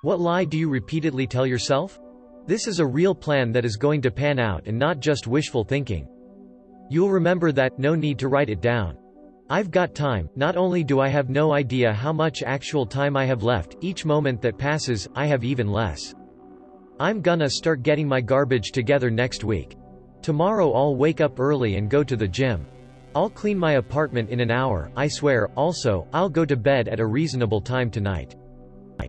What lie do you repeatedly tell yourself? This is a real plan that is going to pan out and not just wishful thinking. You'll remember that, no need to write it down. I've got time. Not only do I have no idea how much actual time I have left, each moment that passes, I have even less. I'm gonna start getting my garbage together next week. Tomorrow I'll wake up early and go to the gym. I'll clean my apartment in an hour, I swear. Also, I'll go to bed at a reasonable time tonight.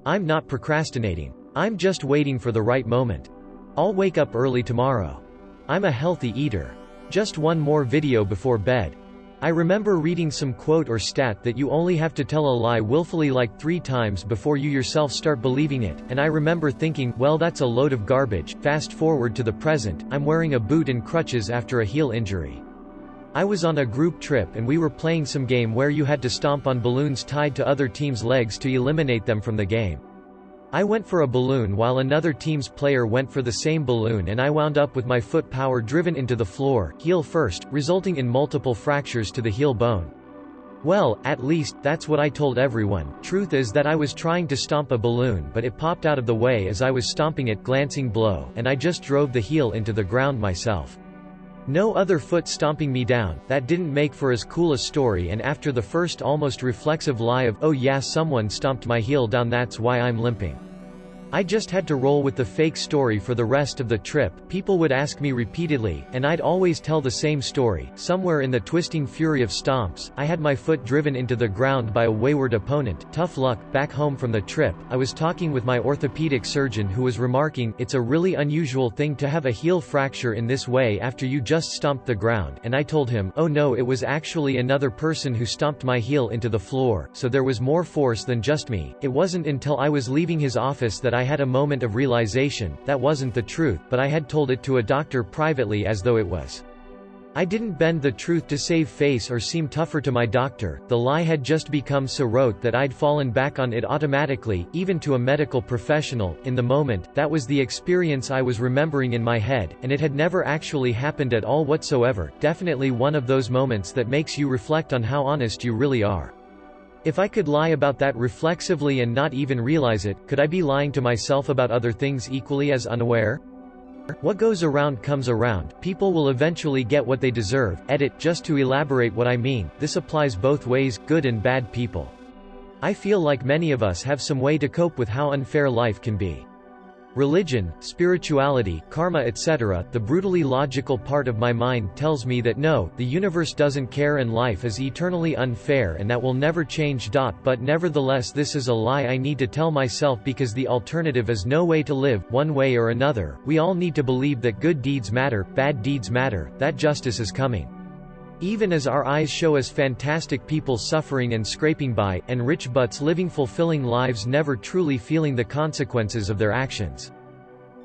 I'm not procrastinating. I'm just waiting for the right moment. I'll wake up early tomorrow. I'm a healthy eater. Just one more video before bed. I remember reading some quote or stat that you only have to tell a lie willfully like 3 times before you yourself start believing it, and I remember thinking, well, that's a load of garbage. Fast forward to the present, I'm wearing a boot and crutches after a heel injury. I was on a group trip and we were playing some game where you had to stomp on balloons tied to other teams' legs to eliminate them from the game. I went for a balloon while another team's player went for the same balloon, and I wound up with my foot power driven into the floor, heel first, resulting in multiple fractures to the heel bone. Well, at least, that's what I told everyone. Truth is that I was trying to stomp a balloon but it popped out of the way as I was stomping it, glancing blow, and I just drove the heel into the ground myself. No other foot stomping me down. That didn't make for as cool a story, and after the first almost reflexive lie of, oh yeah, someone stomped my heel down, that's why I'm limping, I just had to roll with the fake story for the rest of the trip. People would ask me repeatedly, and I'd always tell the same story. Somewhere in the twisting fury of stomps, I had my foot driven into the ground by a wayward opponent. Tough luck. Back home from the trip, I was talking with my orthopedic surgeon who was remarking, it's a really unusual thing to have a heel fracture in this way after you just stomped the ground, and I told him, oh no, it was actually another person who stomped my heel into the floor, so there was more force than just me. It wasn't until I was leaving his office that I had a moment of realization. That wasn't the truth, but I had told it to a doctor privately as though it was. I didn't bend the truth to save face or seem tougher to my doctor. The lie had just become so rote that I'd fallen back on it automatically, even to a medical professional. In the moment, that was the experience I was remembering in my head, and it had never actually happened at all whatsoever. Definitely one of those moments that makes you reflect on how honest you really are. If I could lie about that reflexively and not even realize it, could I be lying to myself about other things equally as unaware? What goes around comes around. People will eventually get what they deserve. Edit. Just to elaborate what I mean, this applies both ways, good and bad people. I feel like many of us have some way to cope with how unfair life can be. Religion, spirituality, karma, etc. The brutally logical part of my mind tells me that no, the universe doesn't care and life is eternally unfair and that will never change. But nevertheless, this is a lie I need to tell myself because the alternative is no way to live, one way or another. We all need to believe that good deeds matter, bad deeds matter, that justice is coming. Even as our eyes show us fantastic people suffering and scraping by, and rich butts living fulfilling lives never truly feeling the consequences of their actions.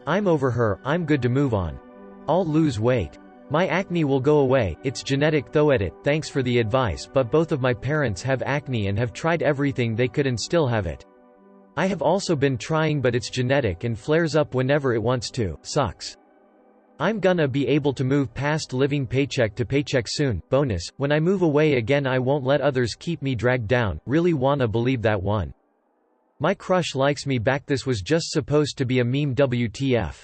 I'm over her, I'm good to move on. I'll lose weight. My acne will go away, it's genetic though. Edit. Thanks for the advice, but both of my parents have acne and have tried everything they could and still have it. I have also been trying, but it's genetic and flares up whenever it wants to. Sucks. I'm gonna be able to move past living paycheck to paycheck soon. Bonus, when I move away again I won't let others keep me dragged down. Really wanna believe that one. My crush likes me back. This was just supposed to be a meme. WTF.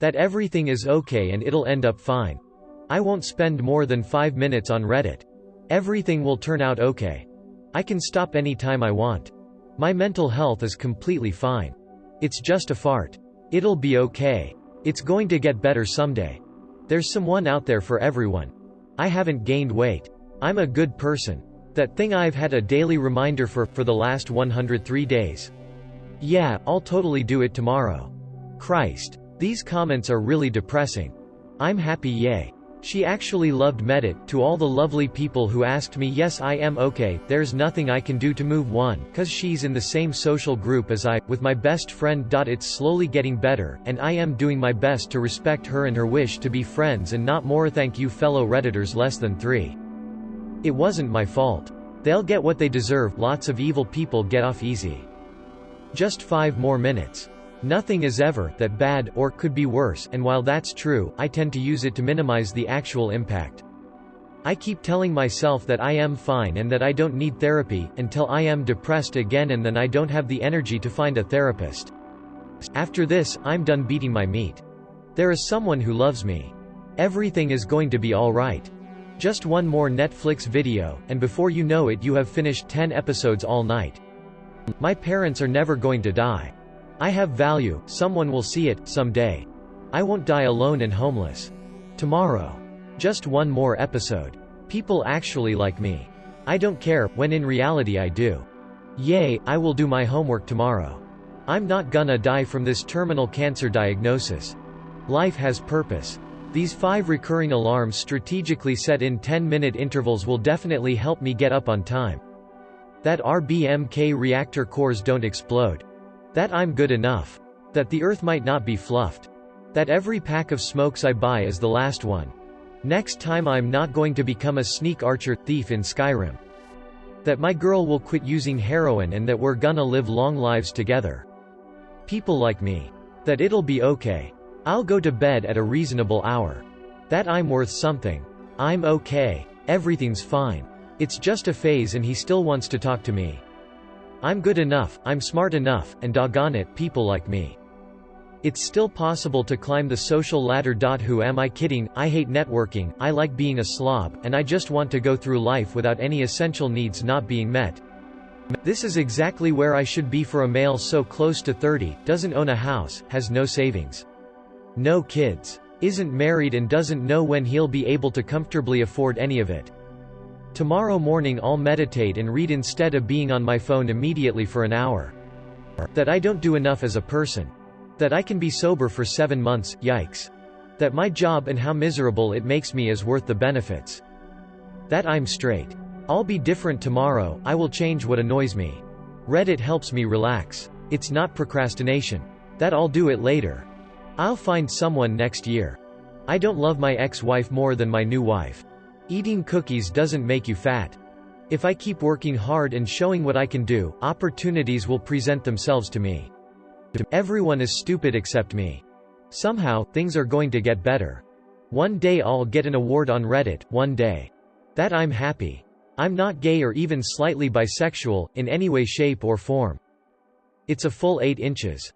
That everything is okay and it'll end up fine. I won't spend more than 5 minutes on Reddit. Everything will turn out okay. I can stop anytime I want. My mental health is completely fine. It's just a fart. It'll be okay. It's going to get better someday. There's someone out there for everyone. I haven't gained weight. I'm a good person. That thing I've had a daily reminder for the last 103 days. Yeah, I'll totally do it tomorrow. Christ. These comments are really depressing. I'm happy, yay. She actually loved Medit. To all the lovely people who asked me, yes, I am okay, there's nothing I can do to move one, cause she's in the same social group as I, with my best friend. It's slowly getting better, and I am doing my best to respect her and her wish to be friends and not more. Thank you fellow Redditors. Less than 3. It wasn't my fault. They'll get what they deserve. Lots of evil people get off easy. Just 5 more minutes. Nothing is ever that bad, or could be worse, and while that's true, I tend to use it to minimize the actual impact. I keep telling myself that I am fine and that I don't need therapy, until I am depressed again and then I don't have the energy to find a therapist. After this, I'm done beating my meat. There is someone who loves me. Everything is going to be alright. Just one more Netflix video, and before you know it you have finished 10 episodes all night. My parents are never going to die. I have value, someone will see it, someday. I won't die alone and homeless. Tomorrow. Just one more episode. People actually like me. I don't care, when in reality I do. Yay, I will do my homework tomorrow. I'm not gonna die from this terminal cancer diagnosis. Life has purpose. These 5 recurring alarms strategically set in 10-minute intervals will definitely help me get up on time. That RBMK reactor cores don't explode. That I'm good enough. That the earth might not be fluffed. That every pack of smokes I buy is the last one. Next time I'm not going to become a sneak archer thief in Skyrim. That my girl will quit using heroin and that we're gonna live long lives together. People like me. That it'll be okay. I'll go to bed at a reasonable hour. That I'm worth something. I'm okay. Everything's fine. It's just a phase and he still wants to talk to me. I'm good enough, I'm smart enough, and doggone it, people like me. It's still possible to climb the social ladder. Who am I kidding? I hate networking, I like being a slob, and I just want to go through life without any essential needs not being met. This is exactly where I should be for a male so close to 30, doesn't own a house, has no savings. No kids. Isn't married and doesn't know when he'll be able to comfortably afford any of it. Tomorrow morning I'll meditate and read instead of being on my phone immediately for an hour. That I don't do enough as a person. That I can be sober for 7 months, yikes. That my job and how miserable it makes me is worth the benefits. That I'm straight. I'll be different tomorrow, I will change what annoys me. Reddit helps me relax. It's not procrastination. That I'll do it later. I'll find someone next year. I don't love my ex-wife more than my new wife. Eating cookies doesn't make you fat. If I keep working hard and showing what I can do, opportunities will present themselves to me. Everyone is stupid except me. Somehow, things are going to get better. One day I'll get an award on Reddit, one day. That I'm happy. I'm not gay or even slightly bisexual, in any way shape or form. It's a full 8 inches.